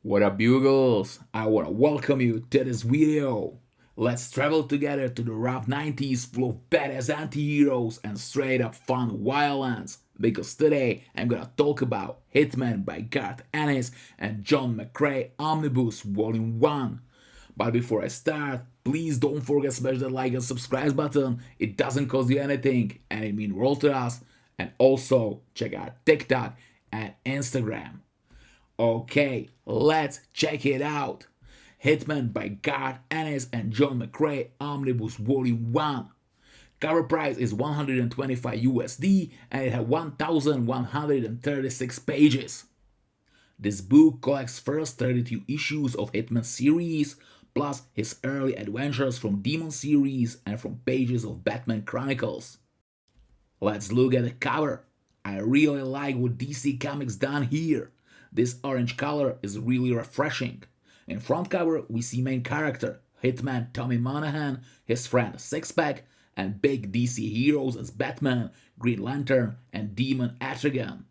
What up, Bugles? I want to welcome you to this video. Let's travel together to the rough 90s full of badass anti-heroes and straight up fun violence. Because today I'm gonna talk about Hitman by Garth Ennis and John McCrea Omnibus Volume 1. But before I start, please don't forget to smash that like and subscribe button. It doesn't cost you anything and it means world to us. And also check out TikTok and Instagram. Okay, let's check it out. Hitman by Garth Ennis and John McCrea Omnibus Volume 1. Cover price is 125 USD and it has 1136 pages. This book collects first 32 issues of Hitman series, plus his early adventures from Demon series and from pages of Batman Chronicles. Let's look at the cover. I really like what DC Comics done here. This orange color is really refreshing. In front cover, we see main character, Hitman Tommy Monahan, his friend Sixpack, and big DC heroes as Batman, Green Lantern, and Demon Etrigan.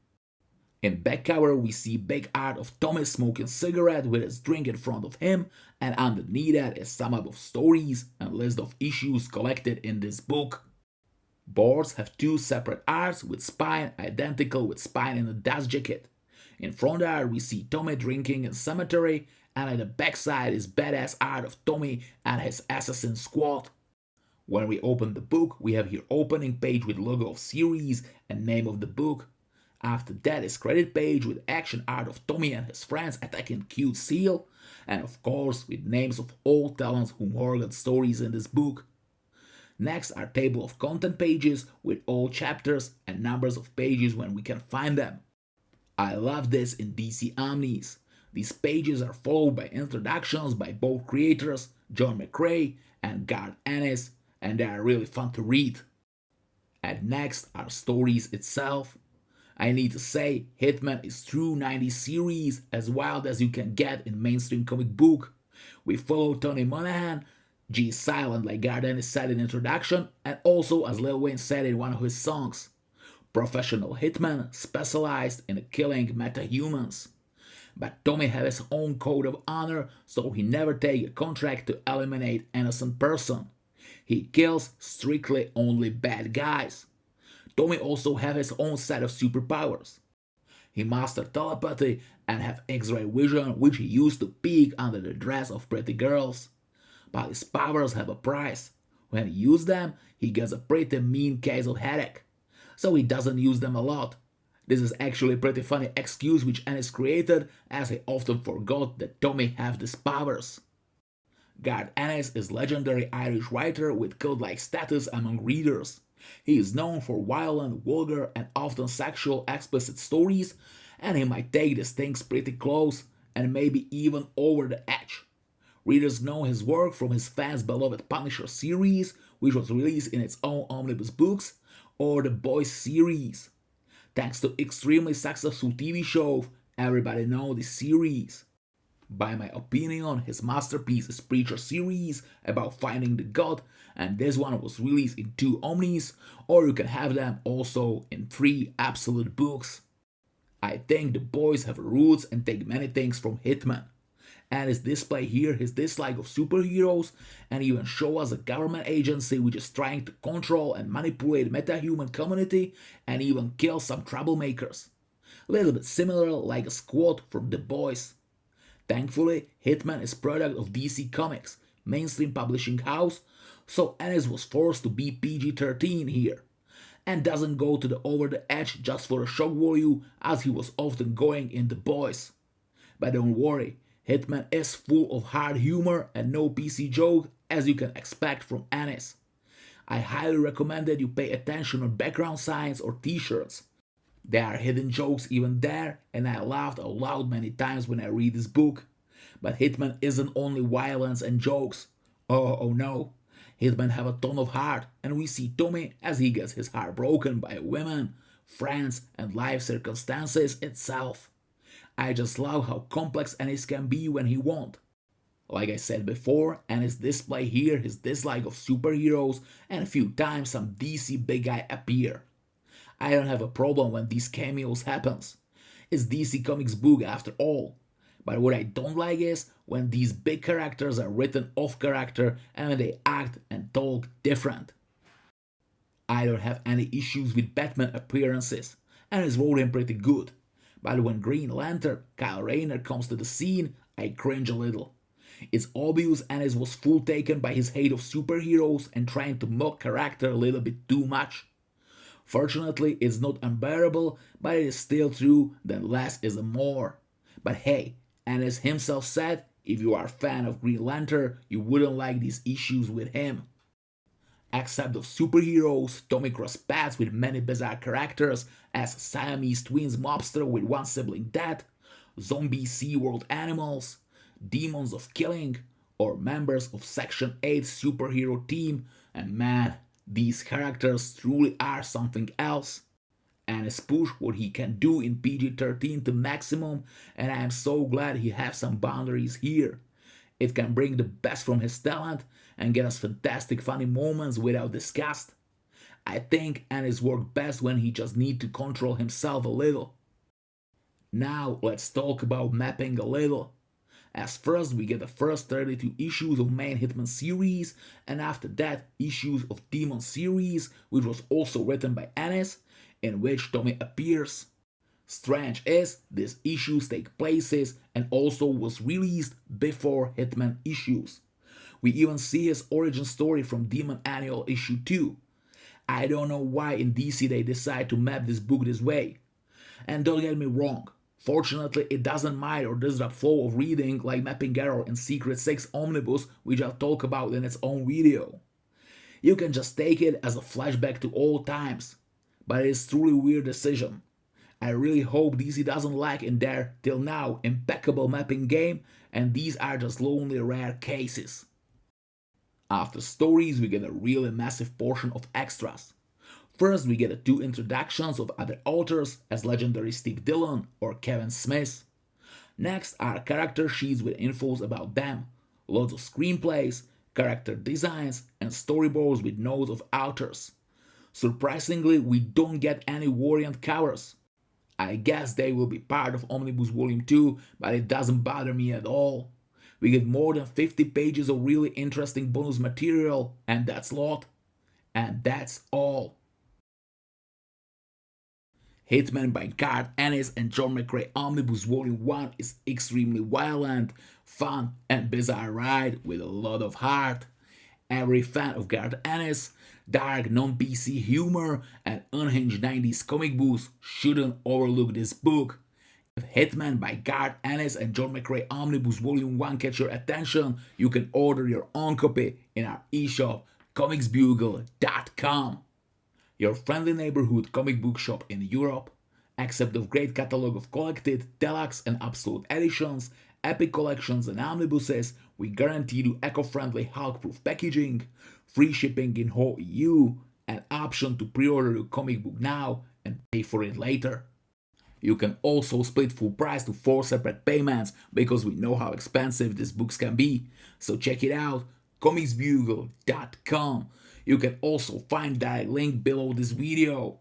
In back cover, we see big art of Tommy smoking cigarette with his drink in front of him, and underneath that is sum up of stories and list of issues collected in this book. Boards have two separate arts with spine identical with spine in the dust jacket. In front art we see Tommy drinking in cemetery, and at the backside is badass art of Tommy and his assassin squad. When we open the book, we have here opening page with logo of series and name of the book. After that is credit page with action art of Tommy and his friends attacking cute seal, and of course with names of all talents who ordered stories in this book. Next are table of content pages with all chapters and numbers of pages when we can find them. I love this in DC Omnis. These pages are followed by introductions by both creators, John McCrea and Garth Ennis, and they are really fun to read. And next are stories itself. I need to say, Hitman is true 90s series, as wild as you can get in mainstream comic book. We follow Tony Monahan, G is silent like Garth Ennis said in introduction, and also as Lil Wayne said in one of his songs. Professional hitman specialized in killing metahumans. But Tommy has his own code of honor, so he never takes a contract to eliminate innocent person. He kills strictly only bad guys. Tommy also has his own set of superpowers. He masters telepathy and has X-ray vision, which he used to peek under the dress of pretty girls. But his powers have a price. When he uses them, he gets a pretty mean case of headache. So he doesn't use them a lot. This is actually a pretty funny excuse which Ennis created, as he often forgot that Tommy have these powers. Garth Ennis is legendary Irish writer with cult-like status among readers. He is known for violent, vulgar, and often sexual explicit stories, and he might take these things pretty close and maybe even over the edge. Readers know his work from his fans' beloved Punisher series, which was released in its own omnibus books, or the Boys series. Thanks to extremely successful TV show, everybody knows this series. By my opinion, his masterpiece is Preacher series about finding the God, and this one was released in 2 omnis, or you can have them also in 3 absolute books. I think the boys have roots and take many things from Hitman. And his display here his dislike of superheroes and even show us a government agency which is trying to control and manipulate metahuman community and even kill some troublemakers. Little bit similar like a squad from The Boys. Thankfully, Hitman is product of DC Comics, mainstream publishing house, so Ennis was forced to be PG-13 here, and doesn't go to the over the edge just for a shock value as he was often going in The Boys. But don't worry, Hitman is full of hard humor and no PC joke as you can expect from Ennis. I highly recommend that you pay attention on background signs or t-shirts. There are hidden jokes even there, and I laughed out loud many times when I read this book. But Hitman isn't only violence and jokes. Oh no. Hitman have a ton of heart, and we see Tommy as he gets his heart broken by women, friends, and life circumstances itself. I just love how complex Ennis can be when he wants. Like I said before, Ennis display here his dislike of superheroes and a few times some DC big guy appear. I don't have a problem when these cameos happens. It's DC Comics book after all. But what I don't like is when these big characters are written off character and when they act and talk different. I don't have any issues with Batman appearances, and he's wrote him pretty good. But when Green Lantern, Kyle Rayner, comes to the scene, I cringe a little. It's obvious Ennis was full taken by his hate of superheroes and trying to mock character a little bit too much. Fortunately, it's not unbearable, but it is still true that less is more. But hey, Ennis himself said if you are a fan of Green Lantern, you wouldn't like these issues with him. Except of superheroes, Tommy crossed paths with many bizarre characters as Siamese twins mobster with one sibling dead, zombie SeaWorld animals, demons of killing, or members of Section 8 superhero team, and man, these characters truly are something else. And is push what he can do in PG-13 to maximum, and I am so glad he has some boundaries here. It can bring the best from his talent and get us fantastic funny moments without disgust. I think Ennis works best when he just needs to control himself a little. Now let's talk about mapping a little. As first we get the first 32 issues of main Hitman series, and after that issues of Demon series, which was also written by Ennis, in which Tommy appears. Strange is, these issues take places and also was released before Hitman issues. We even see his origin story from Demon Annual issue 2. I don't know why in DC they decide to map this book this way. And don't get me wrong, fortunately it doesn't mind or disrupt flow of reading like mapping error in Secret 6 Omnibus, which I'll talk about in its own video. You can just take it as a flashback to old times, but it is truly a weird decision. I really hope DC doesn't lack in their, till now, impeccable mapping game, and these are just lonely rare cases. After stories, we get a really massive portion of extras. First, we get the 2 introductions of other authors as legendary Steve Dillon or Kevin Smith. Next are character sheets with infos about them, loads of screenplays, character designs, and storyboards with notes of authors. Surprisingly, we don't get any variant covers. I guess they will be part of Omnibus Volume 2, but it doesn't bother me at all. We get more than 50 pages of really interesting bonus material, and that's a lot. And that's all. Hitman by Garth Ennis and John McCrea Omnibus Volume 1 is extremely violent, fun, and bizarre ride with a lot of heart. Every fan of Garth Ennis, dark non-PC humor, and unhinged 90s comic books shouldn't overlook this book. If Hitman by Garth Ennis and John McCrea Omnibus Volume 1 catch your attention, you can order your own copy in our eShop, comicbook.com. Your friendly neighborhood comic book shop in Europe, except of great catalog of collected, deluxe and absolute editions, epic collections and omnibuses, we guarantee you eco-friendly Hulkproof packaging, free shipping in whole EU, an option to pre-order your comic book now and pay for it later. You can also split full price to 4 separate payments because we know how expensive these books can be, so check it out, comicsbugle.com. You can also find that link below this video.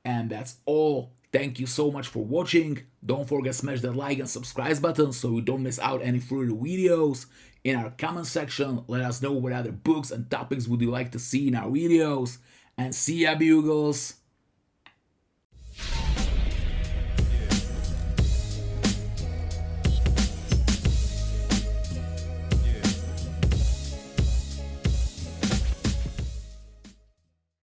And that's all. Thank you so much for watching. Don't forget to smash that like and subscribe button so you don't miss out any further videos. In our comment section, let us know what other books and topics would you like to see in our videos. And see ya, Bugles!